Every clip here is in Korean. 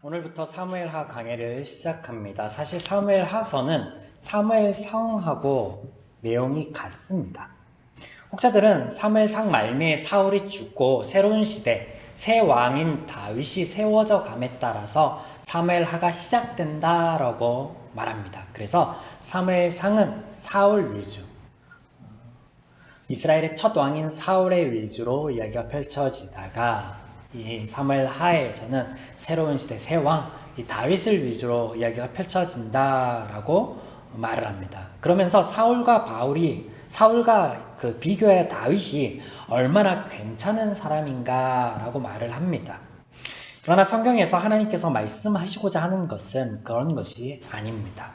오늘부터 사무엘하 강해를 시작합니다. 사실 사무엘하서는 사무엘상하고 내용이 같습니다. 혹자들은 사무엘상 말미에 사울이 죽고 새로운 시대, 새 왕인 다윗이 세워져 감에 따라서 사무엘하가 시작된다라고 말합니다. 그래서 사무엘상은 사울 위주, 이스라엘의 첫 왕인 사울의 위주로 이야기가 펼쳐지다가 이 사무엘하에서는 새로운 시대 새 왕, 이 다윗을 위주로 이야기가 펼쳐진다라고 말을 합니다. 그러면서 사울과 비교해 다윗이 얼마나 괜찮은 사람인가라고 말을 합니다. 그러나 성경에서 하나님께서 말씀하시고자 하는 것은 그런 것이 아닙니다.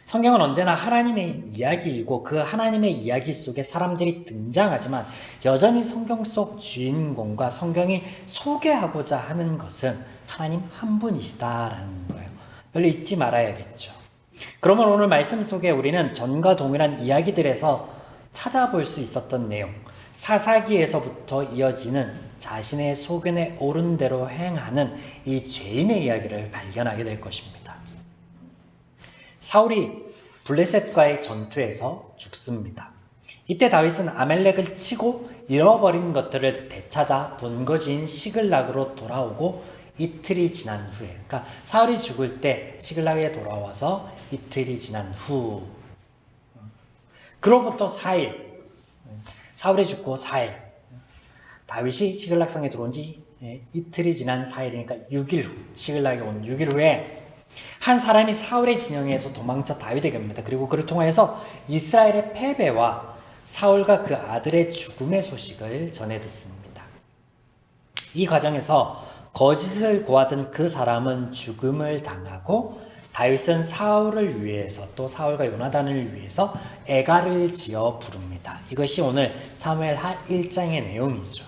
성경은 언제나 하나님의 이야기이고 그 하나님의 이야기 속에 사람들이 등장하지만 여전히 성경 속 주인공과 성경이 소개하고자 하는 것은 하나님 한 분이시다라는 거예요. 별로 잊지 말아야겠죠. 그러면 오늘 말씀 속에 우리는 전과 동일한 이야기들에서 찾아볼 수 있었던 내용, 사사기에서부터 이어지는 자신의 소견에 옳은 대로 행하는 이 죄인의 이야기를 발견하게 될 것입니다. 사울이 블레셋과의 전투에서 죽습니다. 이때 다윗은 아말렉을 치고 잃어버린 것들을 되찾아 본거지인 시글락으로 돌아오고 이틀이 지난 후에, 그러니까 사울이 죽을 때 시글락에 돌아와서 이틀이 지난 후, 그로부터 4일, 사울이 죽고 4일, 다윗이 시글락성에 들어온 지 이틀이 지난 4일이니까 6일 후, 시글락에 온 6일 후에 한 사람이 사울의 진영에서 도망쳐 다윗에게 옵니다. 그리고 그를 통하여서 이스라엘의 패배와 사울과 그 아들의 죽음의 소식을 전해 듣습니다. 이 과정에서 거짓을 고하던 그 사람은 죽음을 당하고 다윗은 사울을 위해서 또 사울과 요나단을 위해서 애가를 지어 부릅니다. 이것이 오늘 사무엘하 1장의 내용이죠.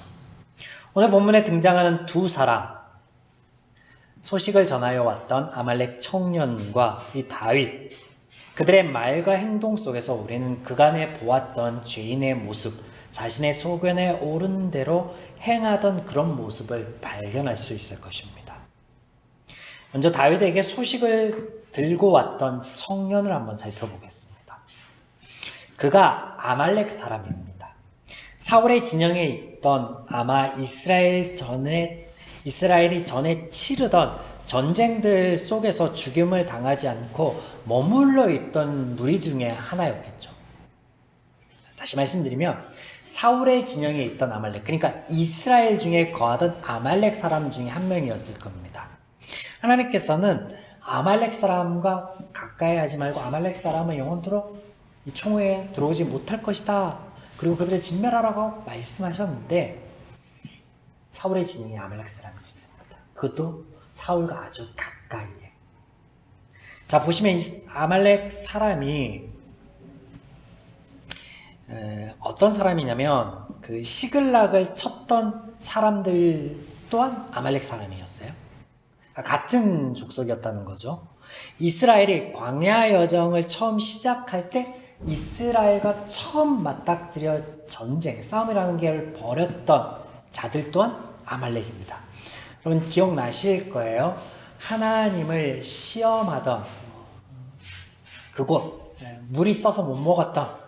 오늘 본문에 등장하는 두 사람, 소식을 전하여 왔던 아말렉 청년과 이 다윗, 그들의 말과 행동 속에서 우리는 그간에 보았던 죄인의 모습, 자신의 소견에 옳은 대로 행하던 그런 모습을 발견할 수 있을 것입니다. 먼저 다윗에게 소식을 들고 왔던 청년을 한번 살펴보겠습니다. 그가 아말렉 사람입니다. 사울의 진영에 있던 아마 이스라엘이 전에 치르던 전쟁들 속에서 죽임을 당하지 않고 머물러 있던 무리 중에 하나였겠죠. 다시 말씀드리면 사울의 진영에 있던 아말렉, 그러니까 이스라엘 중에 거하던 아말렉 사람 중에 한 명이었을 겁니다. 하나님께서는 아말렉 사람과 가까이 하지 말고 아말렉 사람은 영원토록 이 총회에 들어오지 못할 것이다. 그리고 그들을 진멸하라고 말씀하셨는데 사울의 진영에 아말렉 사람이 있습니다. 그것도 사울과 아주 가까이에. 자, 보시면 이 아말렉 사람이 어떤 사람이냐면 그 시글락을 쳤던 사람들 또한 아말렉 사람이었어요. 같은 족속이었다는 거죠. 이스라엘이 광야 여정을 처음 시작할 때 이스라엘과 처음 맞닥뜨려 전쟁, 싸움이라는 게 벌였던 자들 또한 아말렉입니다. 여러분 기억나실 거예요. 하나님을 시험하던 그곳, 물이 써서 못 먹었던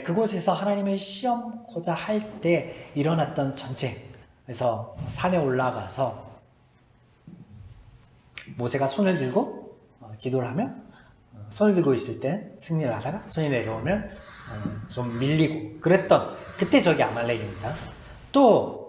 그곳에서 하나님을 시험고자 할 때 일어났던 전쟁. 그래서 산에 올라가서 모세가 손을 들고 기도를 하면 손을 들고 있을 때 승리를 하다가 손이 내려오면 좀 밀리고 그랬던 그때 저기 아말렉입니다. 또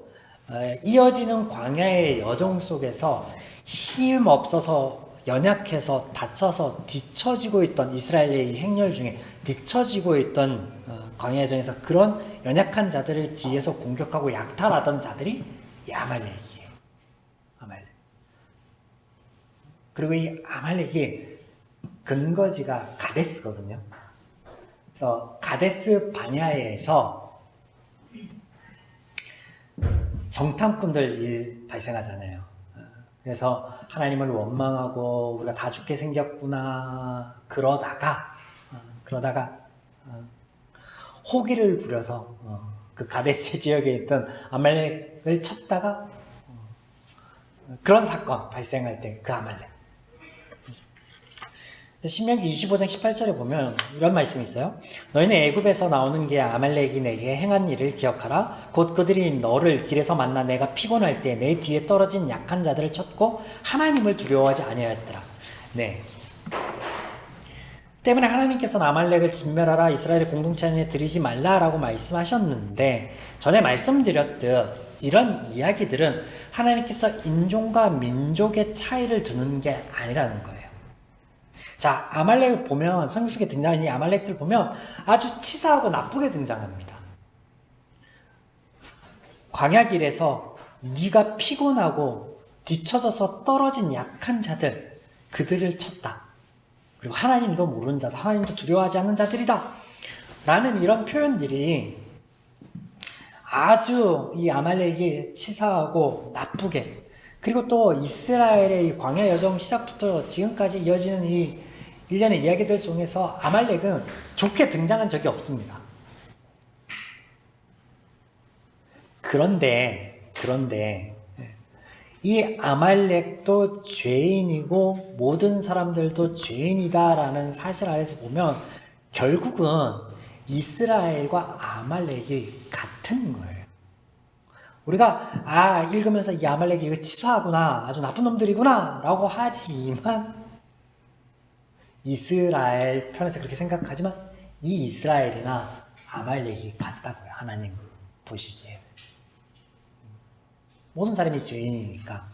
이어지는 광야의 여정 속에서 힘 없어서 연약해서 다쳐서 뒤처지고 있던 이스라엘의 행렬 중에 뒤처지고 있던 광야 여정에서 그런 연약한 자들을 뒤에서 공격하고 약탈하던 자들이 이 아말렉이에요. 아말렉. 그리고 이 아말렉이 근거지가 가데스거든요. 그래서 가데스 바냐에서 정탐꾼들 일 발생하잖아요. 그래서 하나님을 원망하고 우리가 다 죽게 생겼구나 그러다가 호기를 부려서 그 가데스 지역에 있던 아말렉을 쳤다가 그런 사건 발생할 때 그 아말렉. 신명기 25장 18절에 보면 이런 말씀이 있어요. 너희는 애굽에서 나오는 게 아말렉이 내게 행한 일을 기억하라. 곧 그들이 너를 길에서 만나 내가 피곤할 때 내 뒤에 떨어진 약한 자들을 쳤고 하나님을 두려워하지 아니하였더라. 네. 때문에 하나님께서는 아말렉을 진멸하라, 이스라엘의 공동체 안에 들이지 말라라고 말씀하셨는데, 전에 말씀드렸듯 이런 이야기들은 하나님께서 인종과 민족의 차이를 두는 게 아니라는 거예요. 자, 아말렉을 보면, 성경 속에 등장하는 이 아말렉들 보면 아주 치사하고 나쁘게 등장합니다. 광야길에서 네가 피곤하고 뒤처져서 떨어진 약한 자들, 그들을 쳤다. 그리고 하나님도 모르는 자들, 하나님도 두려워하지 않는 자들이다 라는 이런 표현들이 아주 이 아말렉이 치사하고 나쁘게, 그리고 또 이스라엘의 이 광야 여정 시작부터 지금까지 이어지는 이 일련의 이야기들 중에서 아말렉은 좋게 등장한 적이 없습니다. 그런데 이 아말렉도 죄인이고 모든 사람들도 죄인이다라는 사실 아래서 보면 결국은 이스라엘과 아말렉이 같은 거예요. 우리가 읽으면서 이 아말렉이 이거 치사하구나, 아주 나쁜 놈들이구나 라고 하지만, 이스라엘 편에서 그렇게 생각하지만 이 이스라엘이나 아말렉이 같다고요. 하나님 보시기에는 모든 사람이 죄인이니까.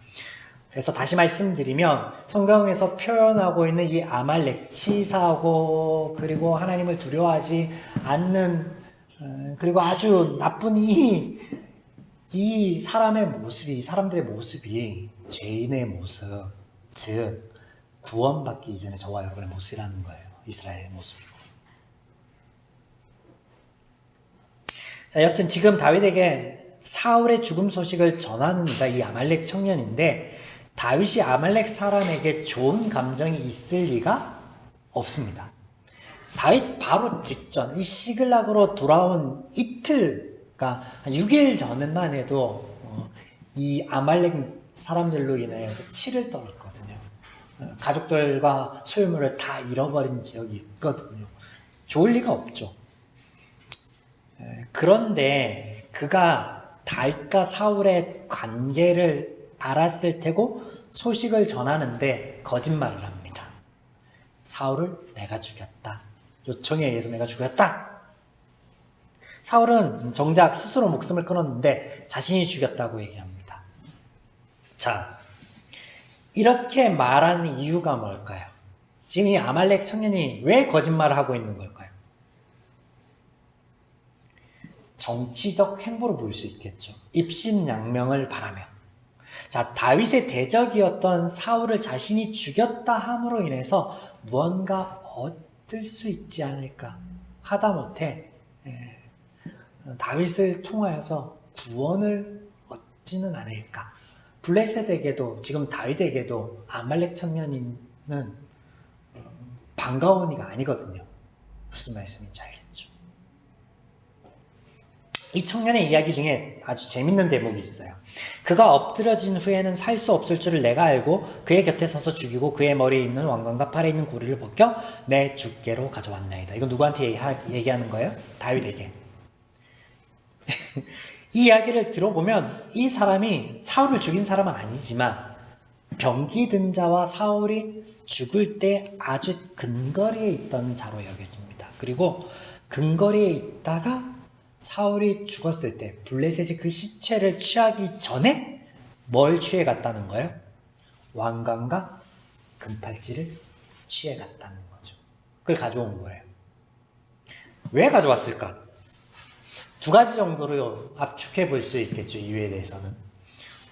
그래서 다시 말씀드리면 성경에서 표현하고 있는 이 아말렉, 치사하고 그리고 하나님을 두려워하지 않는, 그리고 아주 나쁜 이 사람의 모습이, 이 사람들의 모습이 죄인의 모습, 즉 구원받기 이전에 저와 여러분의 모습이라는 거예요. 이스라엘의 모습이고. 자, 여튼 지금 다윗에게 사울의 죽음 소식을 전하는 이가 이 아말렉 청년인데, 다윗이 아말렉 사람에게 좋은 감정이 있을 리가 없습니다. 다윗 바로 직전, 이 시글락으로 돌아온 이틀, 그러니까 한 6일 전만 해도 이 아말렉 사람들로 인해서 치를 떨었거든요. 가족들과 소유물을 다 잃어버린 기억이 있거든요. 좋을 리가 없죠. 그런데 그가 다윗과 사울의 관계를 알았을 테고 소식을 전하는데 거짓말을 합니다. 사울을 내가 죽였다. 요청에 의해서 내가 죽였다. 사울은 정작 스스로 목숨을 끊었는데 자신이 죽였다고 얘기합니다. 자, 이렇게 말하는 이유가 뭘까요? 지금 이 아말렉 청년이 왜 거짓말을 하고 있는 걸까요? 정치적 행보로 보일 수 있겠죠. 입신양명을 바라며. 자, 다윗의 대적이었던 사울을 자신이 죽였다 함으로 인해서 무언가 얻을 수 있지 않을까. 하다못해 다윗을 통하여서 구원을 얻지는 않을까. 블레셋에게도, 지금 다윗에게도 아말렉 청년은 반가운 이가 아니거든요. 무슨 말씀인지 알겠죠. 이 청년의 이야기 중에 아주 재밌는 대목이 있어요. 그가 엎드려진 후에는 살 수 없을 줄을 내가 알고 그의 곁에 서서 죽이고 그의 머리에 있는 왕관과 팔에 있는 고리를 벗겨 내 주께로 가져왔나이다. 이건 누구한테 얘기하는 거예요? 다윗에게. 이 이야기를 들어보면 이 사람이 사울을 죽인 사람은 아니지만 병기 든 자와 사울이 죽을 때 아주 근거리에 있던 자로 여겨집니다. 그리고 근거리에 있다가 사울이 죽었을 때 블레셋이 그 시체를 취하기 전에 뭘 취해갔다는 거예요? 왕관과 금팔찌를 취해갔다는 거죠. 그걸 가져온 거예요. 왜 가져왔을까? 두 가지 정도로 압축해 볼 수 있겠죠. 이유에 대해서는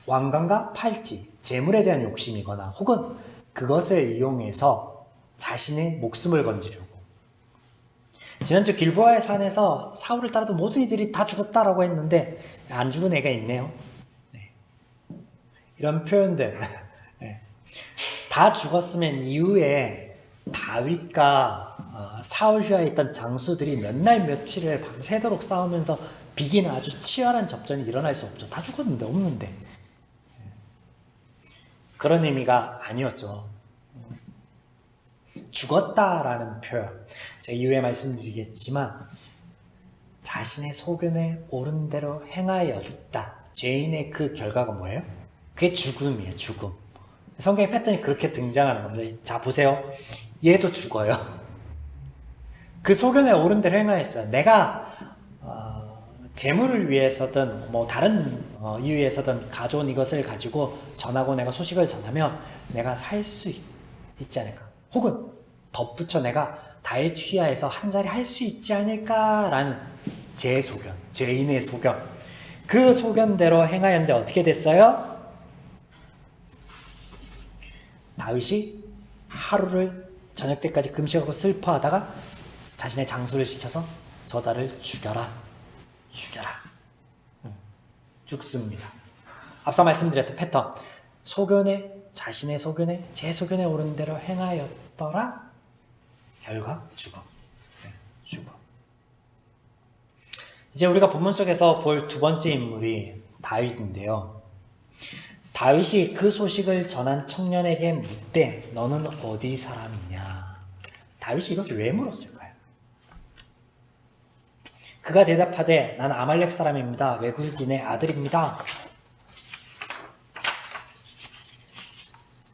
왕관과 팔찌, 재물에 대한 욕심이거나 혹은 그것을 이용해서 자신의 목숨을 건지려고. 지난주 길보아의 산에서 사울을 따라도 모든 이들이 다 죽었다라고 했는데 안 죽은 애가 있네요. 네. 이런 표현들. 네. 다 죽었으면 이후에 다윗과 사울 휘하에 있던 장수들이 몇 날 며칠을 밤새도록 싸우면서 비기는 아주 치열한 접전이 일어날 수 없죠. 다 죽었는데, 없는데. 그런 의미가 아니었죠. 죽었다라는 표현, 제가 이후에 말씀드리겠지만 자신의 소견에 옳은 대로 행하였다. 죄인의 그 결과가 뭐예요? 그게 죽음이에요. 죽음. 성경의 패턴이 그렇게 등장하는 겁니다. 자, 보세요. 얘도 죽어요. 그 소견에 옳은 대로 행하였어요. 내가 재물을 위해서든 뭐 다른 이유에서든 가져온 이것을 가지고 전하고 내가 소식을 전하면 내가 살 수 있지 않을까? 혹은 덧붙여 내가 다이어트야에서 한 자리 할 수 있지 않을까라는 제 소견, 죄인의 소견. 그 소견대로 행하였는데 어떻게 됐어요? 다윗이 하루를 저녁 때까지 금식하고 슬퍼하다가 자신의 장수를 시켜서 저자를 죽여라. 죽습니다. 앞서 말씀드렸던 패턴. 자신의 소견에, 제 소견에 옳은 대로 행하였더라. 결과 죽음. 죽음. 이제 우리가 본문 속에서 볼 두 번째 인물이 다윗인데요. 다윗이 그 소식을 전한 청년에게 묻되 너는 어디 사람이냐? 다윗이 이것을 왜 물었을까요? 그가 대답하되 나는 아말렉 사람입니다. 외국인의 아들입니다.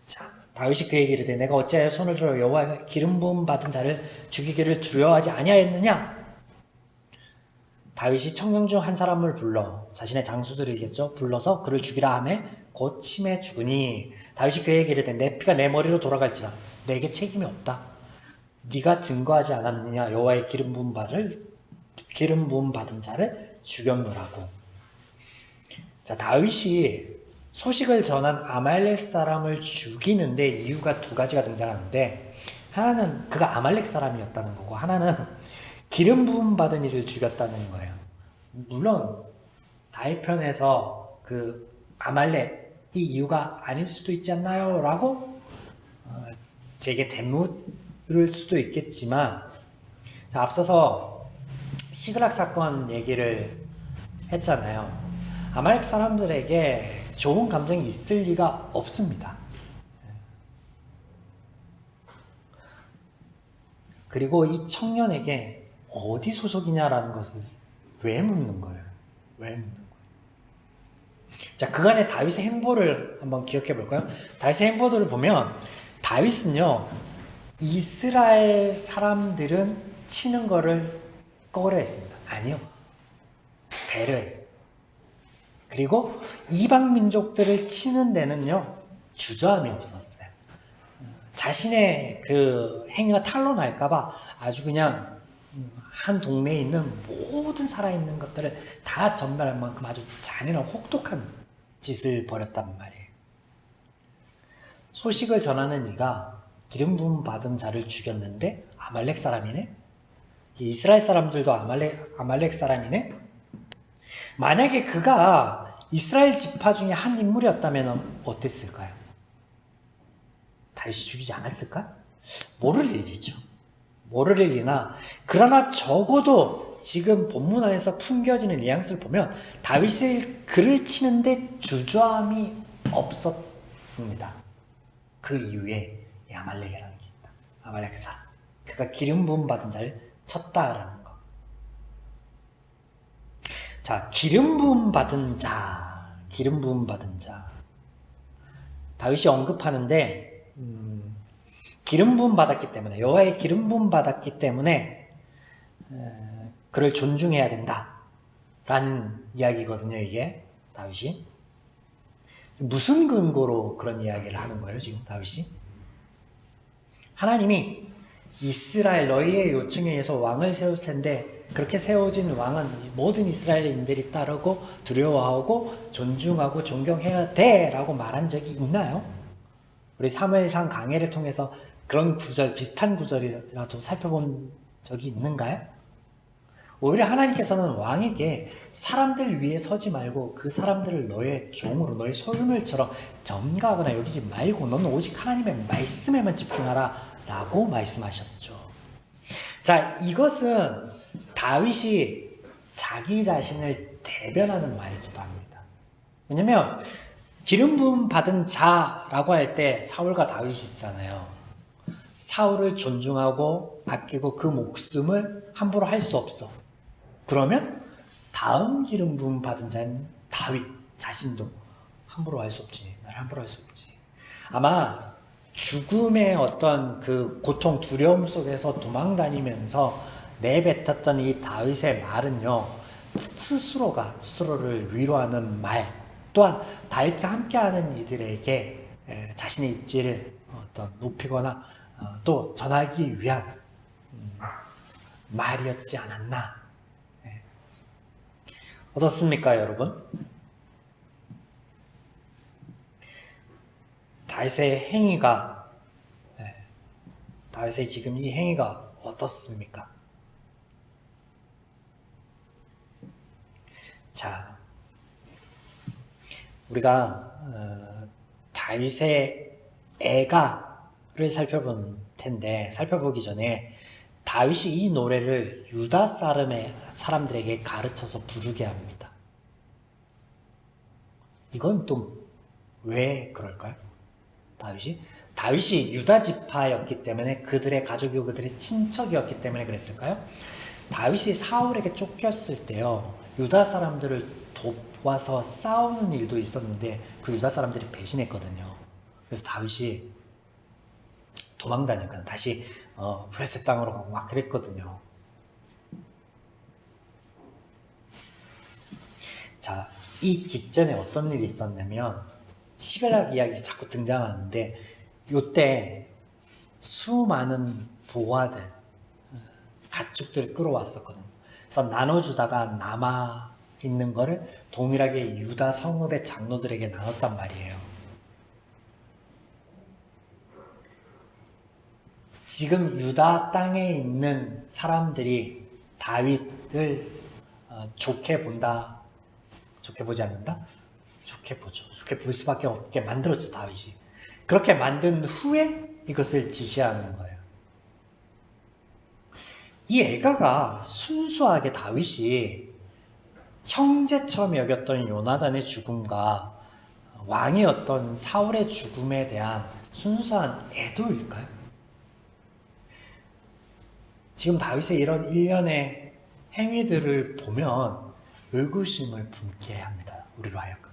자, 다윗이 그에게 이르되 내가 어찌하여 손을 들어 여호와의 기름 부음 받은 자를 죽이기를 두려워하지 아니하였느냐? 다윗이 청년 중 한 사람을 불러 자신의 장수들이겠죠. 불러서 그를 죽이라 하매 곧 침에 죽으니 다윗이 그에게 이르되 내 피가 내 머리로 돌아갈지라 내게 책임이 없다. 네가 증거하지 않았느냐? 여호와의 기름 부음 받은 자를 죽였노라고. 자, 다윗이 소식을 전한 아말렉 사람을 죽이는데 이유가 두 가지가 등장하는데 하나는 그가 아말렉 사람이었다는 거고 하나는 기름 부음 받은 이를 죽였다는 거예요. 물론 다윗 편에서 그 아말렉이 이유가 아닐 수도 있지 않나요? 라고 제게 대묻을 수도 있겠지만 자, 앞서서 시그락 사건 얘기를 했잖아요. 아말렉 사람들에게 좋은 감정이 있을 리가 없습니다. 그리고 이 청년에게 어디 소속이냐라는 것을 왜 묻는 거예요? 자, 그간의 다윗의 행보를 한번 기억해 볼까요? 다윗의 행보들을 보면 다윗은요, 이스라엘 사람들은 치는 거를 꺼려했습니다. 아니요. 배려했어요. 그리고 이방 민족들을 치는 데는요, 주저함이 없었어요. 자신의 그 행위가 탄로날까봐 아주 그냥 한 동네에 있는 모든 살아있는 것들을 다 전멸할 만큼 아주 잔인하고 혹독한 짓을 벌였단 말이에요. 소식을 전하는 이가 기름 부음 받은 자를 죽였는데 아말렉 사람이네? 이스라엘 사람들도 아말렉 사람이네? 만약에 그가 이스라엘 지파 중에 한 인물이었다면 어땠을까요? 다윗이 죽이지 않았을까? 모를 일이죠. 모를 일이나 그러나 적어도 지금 본문 안에서 풍겨지는 뉘앙스를 보면 다윗을 그를 치는데 주저함이 없었습니다. 그 이후에 이 아말렉이라는 게 있다. 아말렉 사람. 그가 기름 부음 받은 자를 쳤다라는 거. 자, 기름 부음 받은 자. 다윗이 언급하는데 기름 부음 받았기 때문에 여호와의 기름 부음 받았기 때문에 그를 존중해야 된다라는 이야기거든요. 이게 다윗이 무슨 근거로 그런 이야기를 하는 거예요? 지금 다윗이 하나님이 이스라엘 너희의 요청에 의해서 왕을 세울 텐데 그렇게 세워진 왕은 모든 이스라엘인들이 따르고 두려워하고 존중하고 존경해야 돼 라고 말한 적이 있나요? 우리 사무엘상 강해를 통해서 그런 구절, 비슷한 구절이라도 살펴본 적이 있는가요? 오히려 하나님께서는 왕에게 사람들 위에 서지 말고 그 사람들을 너의 종으로, 너의 소유물처럼 점가하거나 여기지 말고 너는 오직 하나님의 말씀에만 집중하라 라고 말씀하셨죠. 자, 이것은 다윗이 자기 자신을 대변하는 말이기도 합니다. 왜냐면 기름 부음 받은 자라고 할 때 사울과 다윗이 있잖아요. 사울을 존중하고 아끼고 그 목숨을 함부로 할 수 없어. 그러면 다음 기름 부음 받은 자는 다윗 자신도 함부로 할 수 없지. 날 함부로 할 수 없지. 아마 죽음의 어떤 그 고통, 두려움 속에서 도망다니면서 내뱉었던 이 다윗의 말은요, 스스로를 위로하는 말, 또한 다윗과 함께하는 이들에게 자신의 입지를 어떤 높이거나 또 전하기 위한 말이었지 않았나. 어떻습니까, 여러분? 다윗의 행위가, 다윗의 지금 이 행위가 어떻습니까? 자, 우리가 다윗의 애가를 살펴보기 전에 다윗이 이 노래를 유다 사람들에게 가르쳐서 부르게 합니다. 이건 또 왜 그럴까요? 다윗이 유다 지파였기 때문에 그들의 가족이고 그들의 친척이었기 때문에 그랬을까요? 다윗이 사울에게 쫓겼을 때요, 유다 사람들을 돕아서 싸우는 일도 있었는데 그 유다 사람들이 배신했거든요. 그래서 다윗이 도망다니니까 다시 브레셋 땅으로 가고 막 그랬거든요. 자, 이 직전에 어떤 일이 있었냐면 시글락 이야기 자꾸 등장하는데 요때 수많은 보화들, 가축들을 끌어왔었거든요. 그래서 나눠주다가 남아있는 거를 동일하게 유다 성읍의 장로들에게 나눴단 말이에요. 지금 유다 땅에 있는 사람들이 다윗을 좋게 본다, 좋게 보지 않는다? 좋게 보죠. 좋게 볼 수밖에 없게 만들었죠, 다윗이. 그렇게 만든 후에 이것을 지시하는 거예요. 이 애가가 순수하게 다윗이 형제처럼 여겼던 요나단의 죽음과 왕이었던 사울의 죽음에 대한 순수한 애도일까요? 지금 다윗의 이런 일련의 행위들을 보면 의구심을 품게 합니다. 우리로 하여금.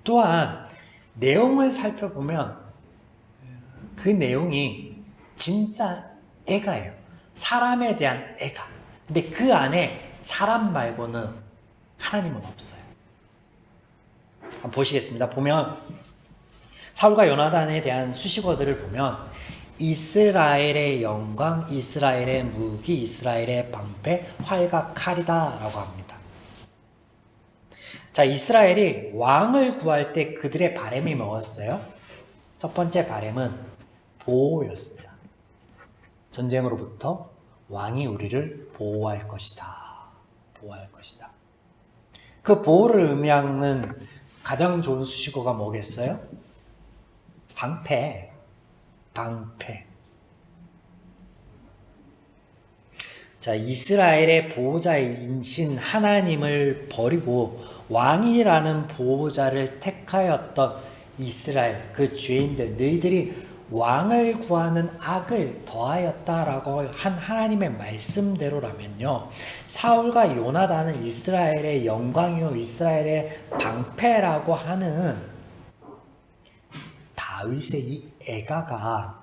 또한 내용을 살펴보면 그 내용이 진짜 애가예요. 사람에 대한 애가. 근데 그 안에 사람 말고는 하나님은 없어요. 한번 보시겠습니다. 보면 사울과 요나단에 대한 수식어들을 보면 이스라엘의 영광, 이스라엘의 무기, 이스라엘의 방패, 활과 칼이다 라고 합니다. 자, 이스라엘이 왕을 구할 때 그들의 바람이 뭐였어요? 첫 번째 바람은 보호였습니다. 전쟁으로부터 왕이 우리를 보호할 것이다. 보호할 것이다. 그 보호를 의미하는 가장 좋은 수식어가 뭐겠어요? 방패. 방패. 자, 이스라엘의 보호자이신 하나님을 버리고 왕이라는 보호자를 택하였던 이스라엘, 그 죄인들, 너희들이 왕을 구하는 악을 더하였다라고 한 하나님의 말씀대로라면요, 사울과 요나단은 이스라엘의 영광이요 이스라엘의 방패라고 하는 다윗의 이 애가가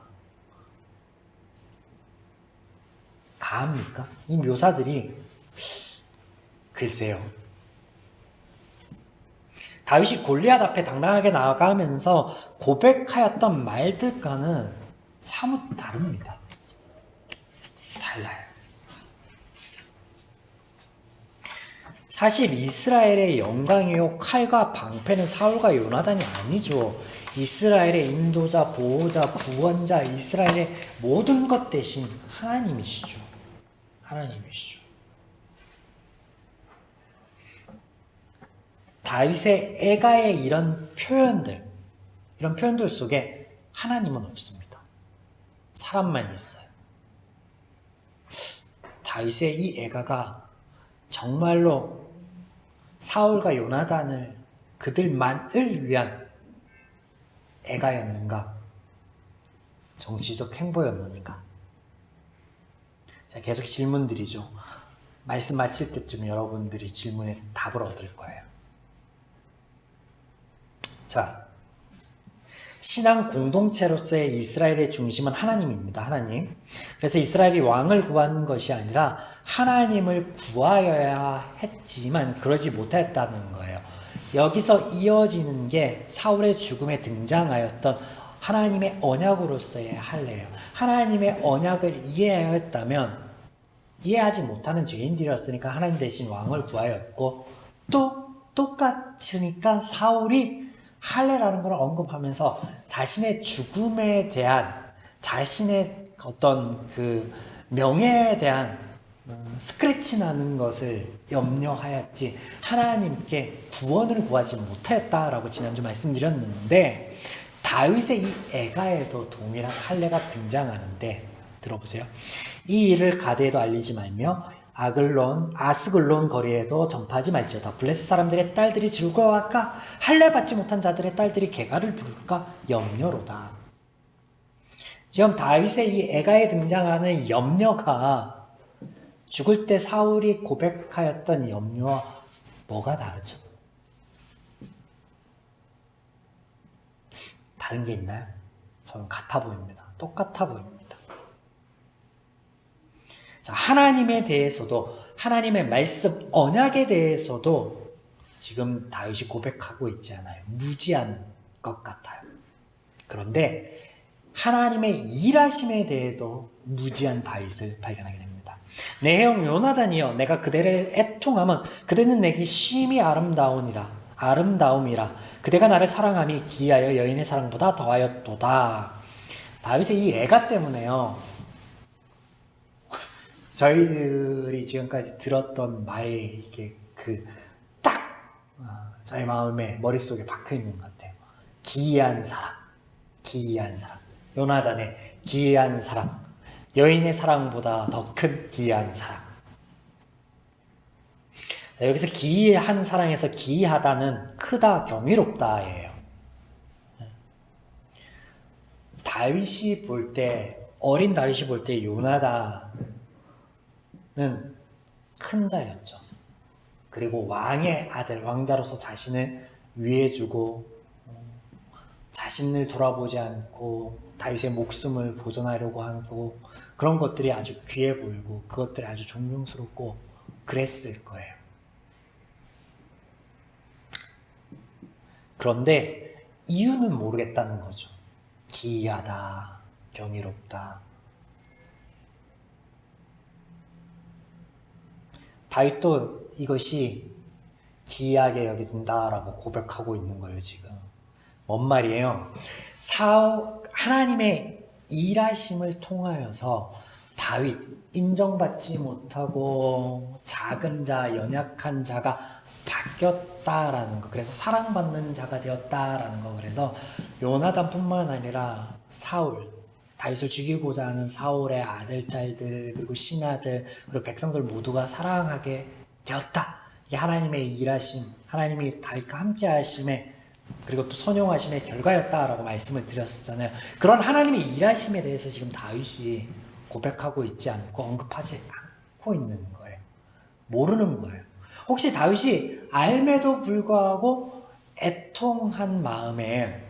가합니까? 이 묘사들이 글쎄요. 다윗이 골리앗 앞에 당당하게 나가면서 고백하였던 말들과는 사뭇 다릅니다. 달라요. 사실 이스라엘의 영광이요 칼과 방패는 사울과 요나단이 아니죠. 이스라엘의 인도자, 보호자, 구원자, 이스라엘의 모든 것 대신 하나님이시죠. 하나님이시죠. 다윗의 애가의 이런 표현들 속에 하나님은 없습니다. 사람만 있어요. 다윗의 이 애가가 정말로 사울과 요나단을 그들만을 위한 애가였는가? 정치적 행보였는가? 자, 계속 질문 드리죠. 말씀 마칠 때쯤 여러분들이 질문에 답을 얻을 거예요. 자, 신앙 공동체로서의 이스라엘의 중심은 하나님입니다. 하나님. 그래서 이스라엘이 왕을 구한 것이 아니라 하나님을 구하여야 했지만 그러지 못했다는 거예요. 여기서 이어지는 게 사울의 죽음에 등장하였던 하나님의 언약으로서의 할례예요. 하나님의 언약을 이해하였다면 이해하지 못하는 죄인들이었으니까 하나님 대신 왕을 구하였고, 또 똑같으니까 사울이 할례라는 걸 언급하면서 자신의 죽음에 대한, 자신의 어떤 그 명예에 대한 스크래치 나는 것을 염려하였지 하나님께 구원을 구하지 못했다라고 지난주 말씀드렸는데, 다윗의 이 애가에도 동일한 할례가 등장하는데 들어보세요. 이 일을 가드에도 알리지 말며 아스글론 거리에도 전파하지 말지어다. 블레셋 사람들의 딸들이 즐거워할까? 할례 받지 못한 자들의 딸들이 개가를 부를까? 염려로다. 지금 다윗의 이 애가에 등장하는 염려가 죽을 때 사울이 고백하였던 염려와 뭐가 다르죠? 다른 게 있나요? 저는 같아 보입니다. 똑같아 보입니다. 자, 하나님에 대해서도, 하나님의 말씀 언약에 대해서도 지금 다윗이 고백하고 있지 않아요. 무지한 것 같아요. 그런데 하나님의 일하심에 대해도 무지한 다윗을 발견하게 됩니다. 내 형 요나단이여, 내가 그대를 애통하면 그대는 내게 심히 아름다움이라. 그대가 나를 사랑함이 기하여 여인의 사랑보다 더하였도다. 다윗의 이 애가 때문에요, 저희들이 지금까지 들었던 말이 이게 저희 마음에, 머릿속에 박혀 있는 것 같아요. 기이한 사랑. 요나단의 기이한 사랑. 여인의 사랑보다 더 큰 기이한 사랑. 자, 여기서 기이한 사랑에서 기이하다는 크다, 경이롭다예요. 다윗이 볼 때, 어린 다윗이 볼 때 요나단은 큰 자였죠. 그리고 왕의 아들, 왕자로서 자신을 위해주고 자신을 돌아보지 않고 다윗의 목숨을 보존하려고 하고, 그런 것들이 아주 귀해 보이고 그것들이 아주 존경스럽고 그랬을 거예요. 그런데 이유는 모르겠다는 거죠. 기이하다, 경이롭다. 다윗도 이것이 기이하게 여겨진다라고 고백하고 있는 거예요, 지금. 뭔 말이에요? 하나님의 일하심을 통하여서 다윗, 인정받지 못하고 작은 자, 연약한 자가 바뀌었다라는 거. 그래서 사랑받는 자가 되었다라는 거. 그래서 요나단뿐만 아니라 사울, 다윗을 죽이고자 하는 사울의 아들, 딸들, 그리고 신하들, 그리고 백성들 모두가 사랑하게 되었다. 이게 하나님의 일하심, 하나님이 다윗과 함께 하심에, 그리고 또 선용하심의 결과였다라고 말씀을 드렸었잖아요. 그런 하나님의 일하심에 대해서 지금 다윗이 고백하고 있지 않고 언급하지 않고 있는 거예요. 모르는 거예요. 혹시 다윗이 알매도 불구하고 애통한 마음에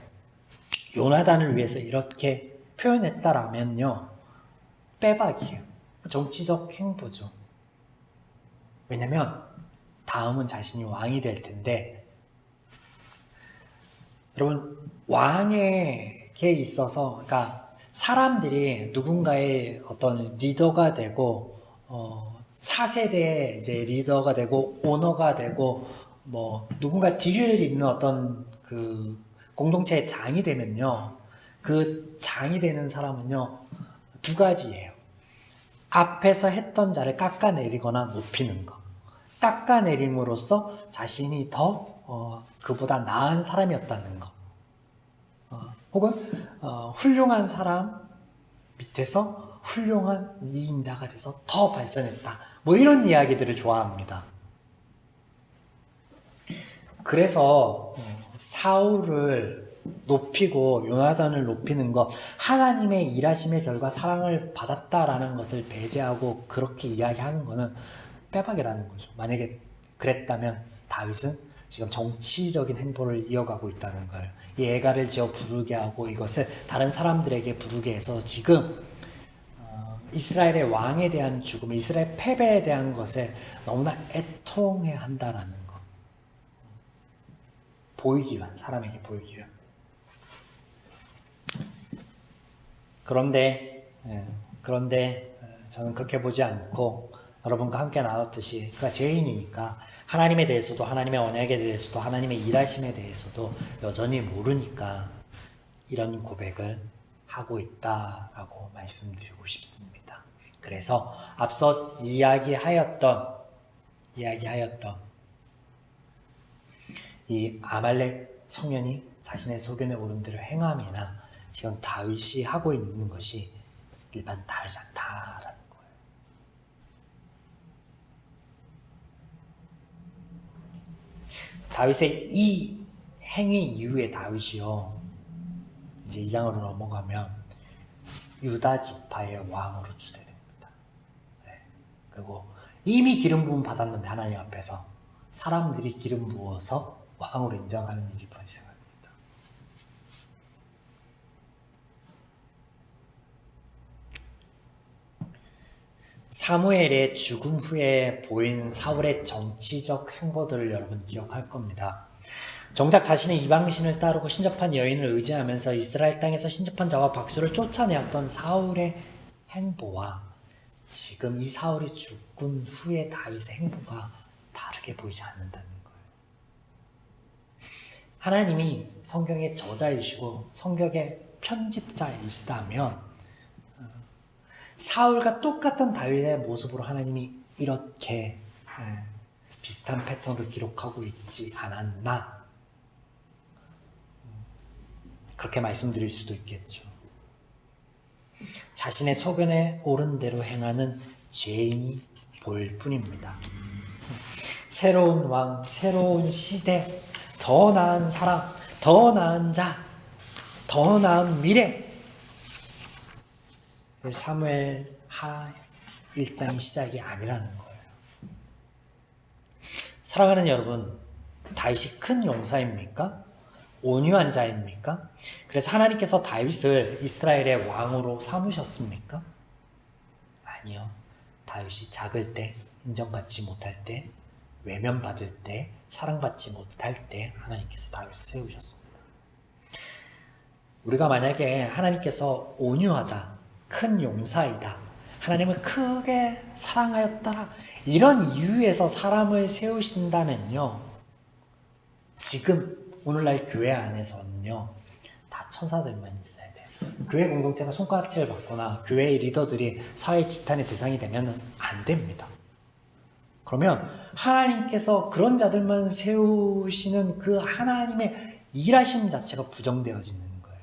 요나단을 위해서 이렇게 표현했다라면요, 빼박이에요. 정치적 행보죠. 왜냐면 다음은 자신이 왕이 될 텐데, 여러분, 왕에게 있어서, 그러니까 사람들이 누군가의 어떤 리더가 되고, 차세대의 이제 리더가 되고, 오너가 되고, 누군가 뒤를 잇는 어떤 그 공동체의 장이 되면요, 그 장이 되는 사람은요, 두 가지예요. 앞에서 했던 자를 깎아내리거나 높이는 거. 깎아내림으로써 자신이 더 그보다 나은 사람이었다는 거. 혹은 훌륭한 사람 밑에서 훌륭한 이인자가 돼서 더 발전했다. 이런 이야기들을 좋아합니다. 그래서 사울을 높이고 요나단을 높이는 것, 하나님의 일하심의 결과 사랑을 받았다라는 것을 배제하고 그렇게 이야기하는 것은 빼박이라는 거죠. 만약에 그랬다면 다윗은 지금 정치적인 행보를 이어가고 있다는 거예요. 이 애가를 지어 부르게 하고 이것을 다른 사람들에게 부르게 해서 지금 이스라엘의 왕에 대한 죽음, 이스라엘 패배에 대한 것에 너무나 애통해 한다라는 것. 보이기 위한, 사람에게 보이기 위한. 그런데 저는 그렇게 보지 않고 여러분과 함께 나눴듯이 그가 죄인이니까 하나님에 대해서도, 하나님의 언약에 대해서도, 하나님의 일하심에 대해서도 여전히 모르니까 이런 고백을 하고 있다라고 말씀드리고 싶습니다. 그래서 앞서 이야기하였던 이 아말렉 청년이 자신의 소견에 오른 대로 행함이나 지금 다윗이 하고 있는 것이 일반 다르지 않다라는 거예요. 다윗의 이 행위 이후에 다윗이요, 이제 2장으로 넘어가면 유다 지파의 왕으로 추대됩니다. 네. 그리고 이미 기름 부음 받았는데 하나님 앞에서 사람들이 기름 부어서 왕으로 인정하는 일이 발생합니다. 사무엘의 죽음 후에 보인 사울의 정치적 행보들을 여러분 기억할 겁니다. 정작 자신의 이방신을 따르고 신접한 여인을 의지하면서 이스라엘 땅에서 신접한 자와 박수를 쫓아내었던 사울의 행보와 지금 이 사울이 죽은 후에 다윗의 행보가 다르게 보이지 않는다는 거예요. 하나님이 성경의 저자이시고 성경의 편집자이시다면 사울과 똑같은 다윗의 모습으로 하나님이 이렇게 비슷한 패턴으로 기록하고 있지 않았나, 그렇게 말씀드릴 수도 있겠죠. 자신의 소견에 옳은 대로 행하는 죄인이 보일 뿐입니다. 새로운 왕, 새로운 시대, 더 나은 사람, 더 나은 자, 더 나은 미래, 사무엘 하 1장의 시작이 아니라는 거예요. 사랑하는 여러분, 다윗이 큰 용사입니까? 온유한 자입니까? 그래서 하나님께서 다윗을 이스라엘의 왕으로 삼으셨습니까? 아니요. 다윗이 작을 때, 인정받지 못할 때, 외면받을 때, 사랑받지 못할 때 하나님께서 다윗을 세우셨습니다. 우리가 만약에 하나님께서 온유하다, 큰 용사이다, 하나님을 크게 사랑하였더라, 이런 이유에서 사람을 세우신다면요, 지금 오늘날 교회 안에서는요 다 천사들만 있어야 돼요. 교회 공동체가 손가락질을 받거나 교회의 리더들이 사회 지탄의 대상이 되면 안 됩니다. 그러면 하나님께서 그런 자들만 세우시는 그 하나님의 일하심 자체가 부정되어지는 거예요.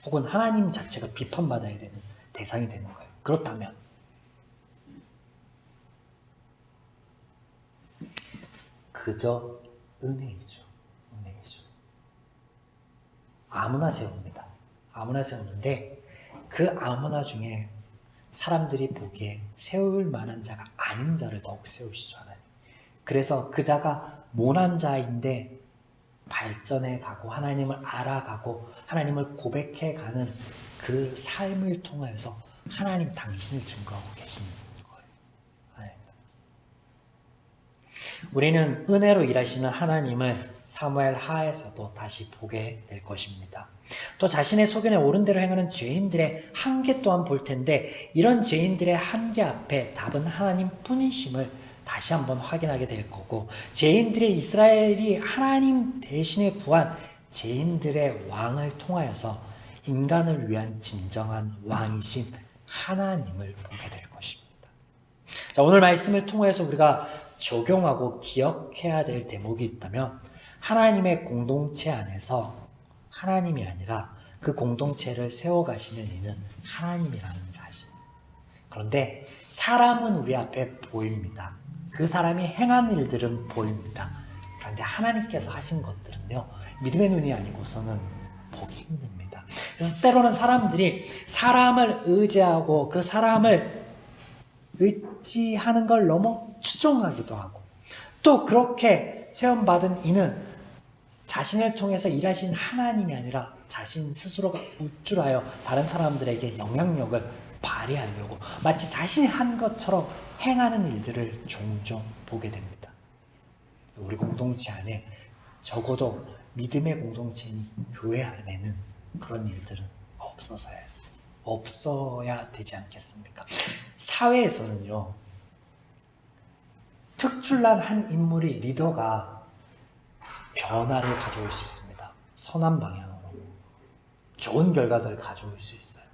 혹은 하나님 자체가 비판받아야 되는 대상이 되는 거예요. 그렇다면 그저 은혜이죠. 아무나 세웁니다. 아무나 세우는데 그 아무나 중에 사람들이 보기에 세울 만한 자가 아닌 자를 더욱 세우시죠, 하나님. 그래서 그 자가 모난 자인데 발전해 가고 하나님을 알아가고 하나님을 고백해 가는 그 삶을 통해서 하나님 당신을 증거하고 계시는 거예요. 하나님. 우리는 은혜로 일하시는 하나님을 사무엘 하에서도 다시 보게 될 것입니다. 또 자신의 소견에 옳은 대로 행하는 죄인들의 한계 또한 볼 텐데, 이런 죄인들의 한계 앞에 답은 하나님 뿐이심을 다시 한번 확인하게 될 거고, 죄인들의 이스라엘이 하나님 대신에 구한 죄인들의 왕을 통하여서 인간을 위한 진정한 왕이신 하나님을 보게 될 것입니다. 자, 오늘 말씀을 통해서 우리가 적용하고 기억해야 될 대목이 있다면, 하나님의 공동체 안에서 하나님이 아니라 그 공동체를 세워가시는 이는 하나님이라는 사실. 그런데 사람은 우리 앞에 보입니다. 그 사람이 행한 일들은 보입니다. 그런데 하나님께서 하신 것들은요, 믿음의 눈이 아니고서는 보기 힘듭니다. 그래서 때로는 사람들이 사람을 의지하고 그 사람을 의지하는 걸 너무 추종하기도 하고, 또 그렇게 체험받은 이는 자신을 통해서 일하신 하나님이 아니라 자신 스스로가 우쭐하여 다른 사람들에게 영향력을 발휘하려고 마치 자신이 한 것처럼 행하는 일들을 종종 보게 됩니다. 우리 공동체 안에, 적어도 믿음의 공동체인 교회 안에는 그런 일들은 없어야 되지 않겠습니까? 사회에서는요, 특출난 한 인물이, 리더가 변화를 가져올 수 있습니다. 선한 방향으로 좋은 결과들을 가져올 수 있어요.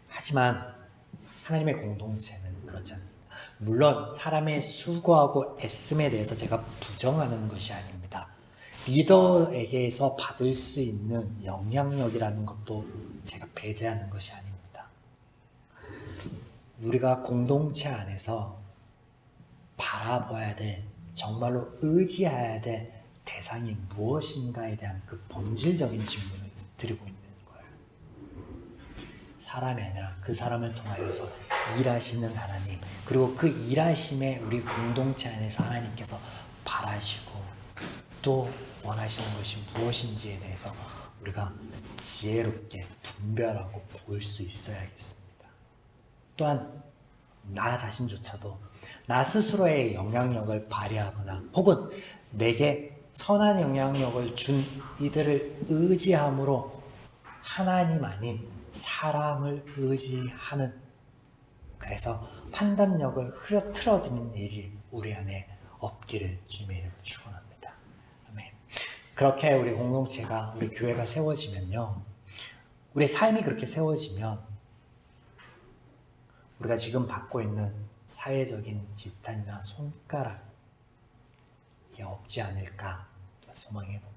하지만 하나님의 공동체는 그렇지 않습니다. 물론 사람의 수고하고 애씀에 대해서 제가 부정하는 것이 아닙니다. 리더에게서 받을 수 있는 영향력이라는 것도 제가 배제하는 것이 아닙니다. 우리가 공동체 안에서 바라봐야 될, 정말로 의지해야 될 대상이 무엇인가에 대한 그 본질적인 질문을 드리고 있는 거예요. 사람이 아니라 그 사람을 통하여서 일하시는 하나님, 그리고 그 일하심에 우리 공동체 안에서 하나님께서 바라시고 또 원하시는 것이 무엇인지에 대해서 우리가 지혜롭게 분별하고 볼 수 있어야겠습니다. 또한 나 자신조차도 나 스스로의 영향력을 발휘하거나 혹은 내게 선한 영향력을 준 이들을 의지함으로 하나님 아닌 사람을 의지하는, 그래서 판단력을 흐트러지는 일이 우리 안에 없기를 주님의 이름으로 축원합니다. 아멘. 그렇게 우리 공동체가, 우리 교회가 세워지면요, 우리 삶이 그렇게 세워지면 우리가 지금 받고 있는 사회적인 지탄이나 손가락이 없지 않을까 소망해 봅니다.